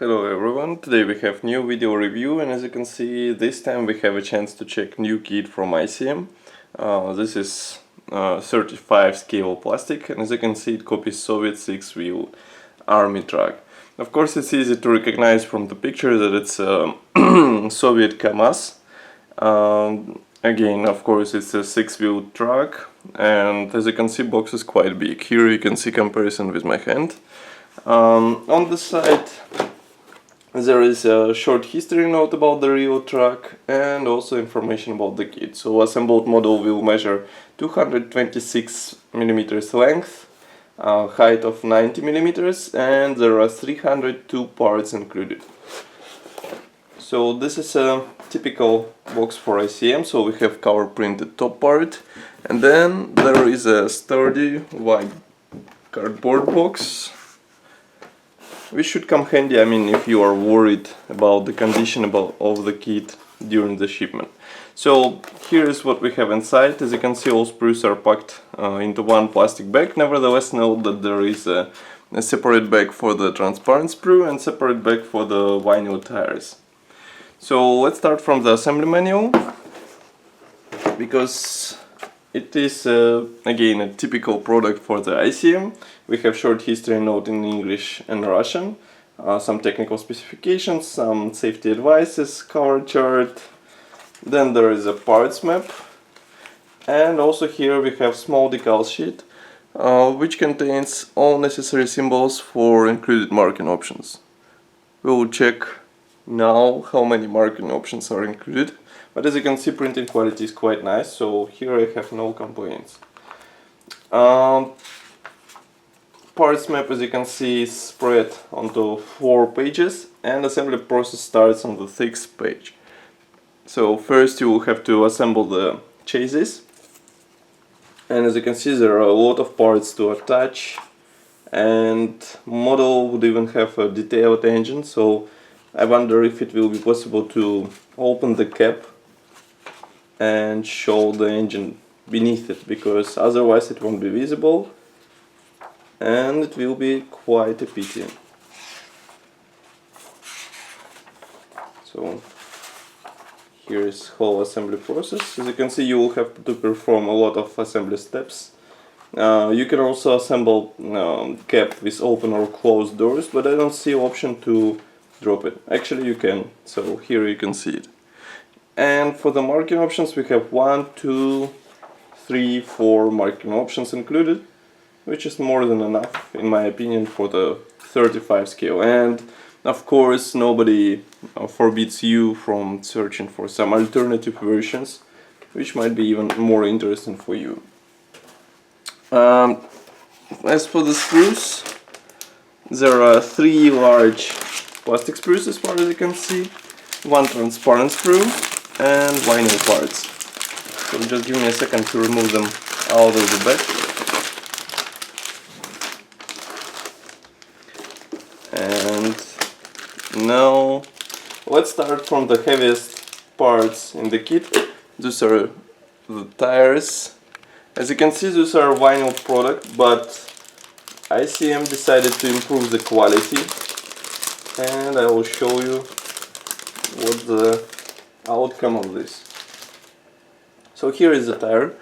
Hello everyone, today we have new video review, and as you can see this time we have a chance to check new kit from ICM. This is 35 scale plastic, and as you can see it copies Soviet 6-wheel army truck. Of course it's easy to recognize from the picture that it's a Soviet KAMAZ. Again, of course it's a 6-wheel truck, and as you can see box is quite big. Here you can see comparison with my hand. On the side there is a short history note about the real truck and also information about the kit. So assembled model will measure 226 mm length, height of 90 mm, and there are 302 parts included. So this is a typical box for ICM, so we have color printed top part, and then there is a sturdy white cardboard box, which should come handy, I mean, if you are worried about the condition of the kit during the shipment. So here is what we have inside. As you can see, all sprues are packed into one plastic bag. Nevertheless, note that there is a separate bag for the transparent sprue and separate bag for the vinyl tires. So let's start from the assembly manual, because it is again a typical product for the ICM. We have short history note in English and Russian, some technical specifications, some safety advices, cover chart, then there is a parts map, and also here we have small decal sheet which contains all necessary symbols for included marking options. We will check now how many marking options are included. But as you can see, printing quality is quite nice, so here I have no complaints. Parts map, as you can see, is spread onto 4 pages, and assembly process starts on the 6th page. So first you will have to assemble the chassis, and as you can see there are a lot of parts to attach, and model would even have a detailed engine, so I wonder if it will be possible to open the cap and show the engine beneath it, because otherwise it won't be visible and it will be quite a pity. So here is whole assembly process. As you can see, you will have to perform a lot of assembly steps. You can also assemble cap with open or closed doors, but I don't see option to drop it. Actually you can, so here you can see it. And for the marking options we have 1, 2, 3, 4 marking options included, which is more than enough in my opinion for the 35 scale. And of course nobody forbids you from searching for some alternative versions, which might be even more interesting for you. As for the sprues, there are 3 large plastic sprues as far as you can see, 1 transparent sprue, and vinyl parts. So just give me a second to remove them out of the bag. And now let's start from the heaviest parts in the kit. These are the tires. As you can see, these are vinyl product, but ICM decided to improve the quality, and I will show you what the outcome of this. So here is the tire.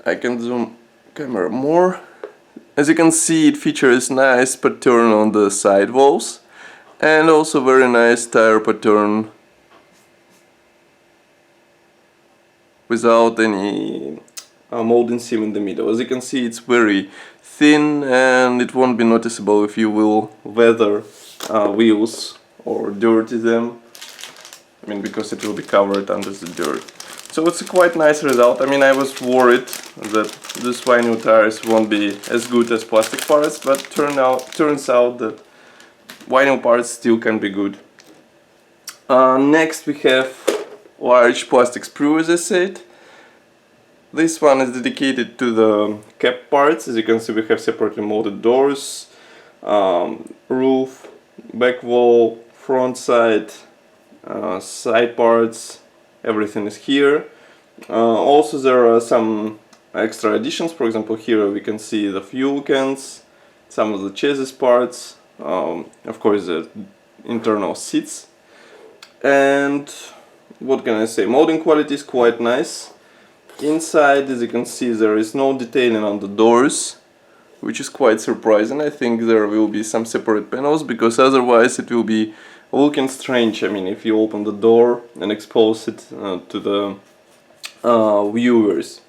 I can zoom camera more. As you can see, it features nice pattern on the side walls and also very nice tire pattern without any molding seam in the middle. As you can see, it's very thin and it won't be noticeable if you will weather wheels or dirty them. I mean, because it will be covered under the dirt. So it's a quite nice result. I mean, I was worried that these vinyl tires won't be as good as plastic parts, but turns out that vinyl parts still can be good. Next we have large plastic sprue, as I said. This one is dedicated to the cap parts. As you can see, we have separately molded doors, roof, back wall, front side, side parts, everything is here. Also there are some extra additions. For example, here we can see the fuel cans, some of the chassis parts, of course the internal seats. And what can I say, molding quality is quite nice. Inside, as you can see, there is no detailing on the doors, which is quite surprising. I think there will be some separate panels, because otherwise it will be looking strange. I mean, if you open the door and expose it to the viewers.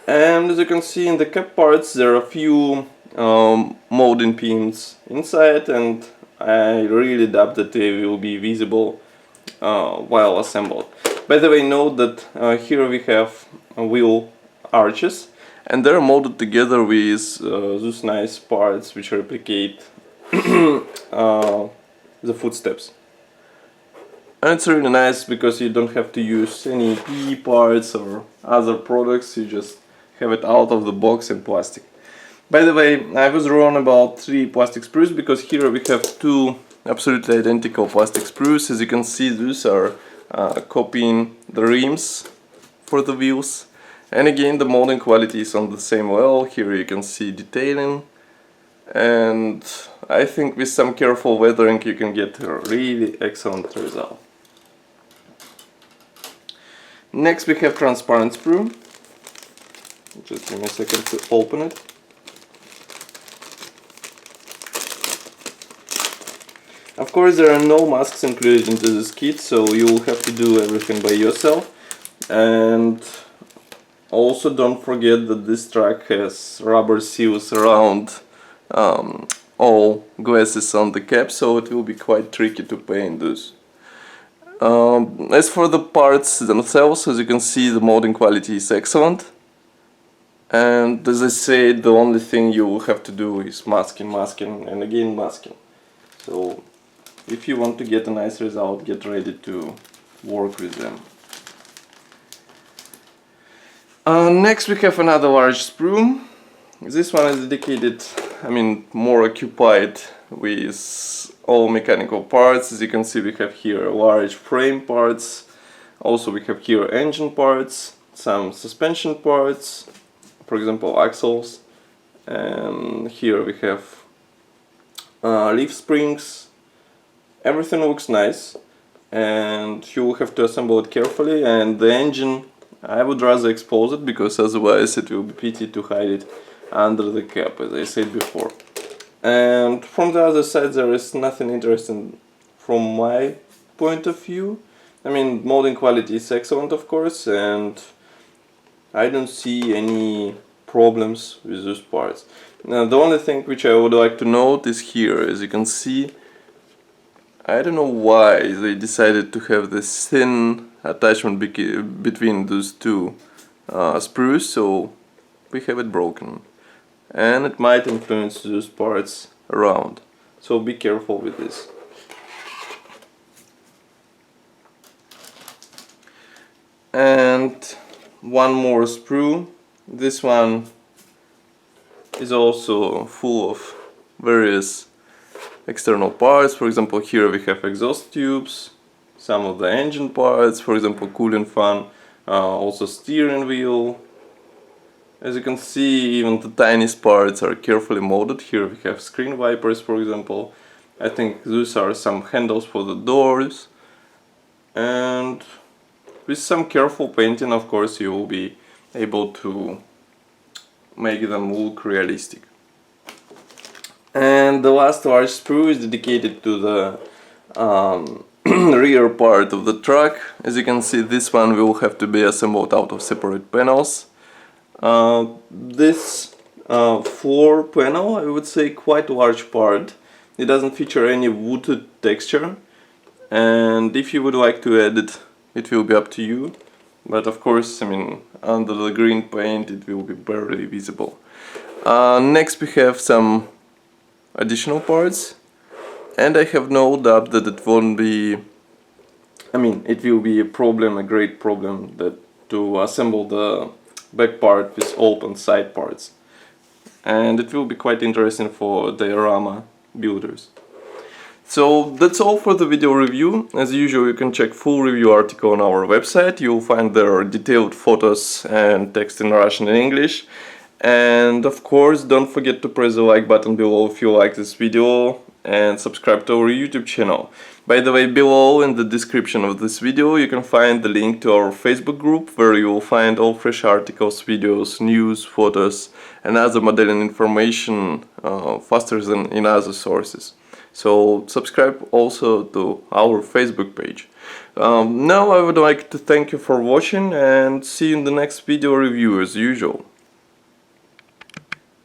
And as you can see in the cap parts, there are a few molding pins inside, and I really doubt that they will be visible while assembled. By the way, note that here we have wheel arches, and they're molded together with those nice parts which replicate the footsteps. And it's really nice because you don't have to use any PE parts or other products, you just have it out of the box in plastic. By the way, I was wrong about 3 plastic sprues, because here we have 2 absolutely identical plastic sprues. As you can see, these are copying the rims for the wheels. And again, the molding quality is on the same level. Here you can see detailing, and I think with some careful weathering you can get a really excellent result. Next we have transparent sprue. Just give me a second to open it. Of course, there are no masks included into this kit, so you'll have to do everything by yourself. And also don't forget that this truck has rubber seals around all glasses on the cap, so it will be quite tricky to paint those. As for the parts themselves, as you can see, the molding quality is excellent. And as I said, the only thing you will have to do is masking, and again masking. So if you want to get a nice result, get ready to work with them. Next we have another large sprue. This one is dedicated, more occupied with all mechanical parts. As you can see, we have here large frame parts. Also we have here engine parts, some suspension parts, for example axles, and here we have leaf springs. Everything looks nice, and you will have to assemble it carefully. And the engine, I would rather expose it, because otherwise it will be pity to hide it under the cap, as I said before. And from the other side there is nothing interesting from my point of view. Molding quality is excellent, of course, and I don't see any problems with those parts. Now, the only thing which I would like to note is here. As you can see, I don't know why they decided to have this thin attachment between those 2 sprues, so we have it broken, and it might influence those parts around, so be careful with this. And one more sprue. This one is also full of various external parts. For example, here we have exhaust tubes, some of the engine parts, for example cooling fan, also steering wheel. As you can see, even the tiniest parts are carefully molded. Here we have screen wipers, for example. I think those are some handles for the doors, and with some careful painting, of course, you will be able to make them look realistic. And the last large sprue is dedicated to the rear part of the truck. As you can see, this one will have to be assembled out of separate panels. This floor panel, I would say, quite large part. It doesn't feature any wood texture, and if you would like to add it, it will be up to you. But of course, under the green paint it will be barely visible. Next we have some additional parts, and I have no doubt that it won't be, it will be a great problem, to assemble the back part with open side parts, and it will be quite interesting for diorama builders. So that's all for the video review. As usual, you can check full review article on our website. You'll find there detailed photos and text in Russian and English. And of course, don't forget to press the like button below if you like this video. and subscribe to our YouTube channel. By the way, below in the description of this video you can find the link to our Facebook group, where you will find all fresh articles, videos, news, photos and other modeling information faster than in other sources. So subscribe also to our Facebook page. Now I would like to thank you for watching and see you in the next video review as usual.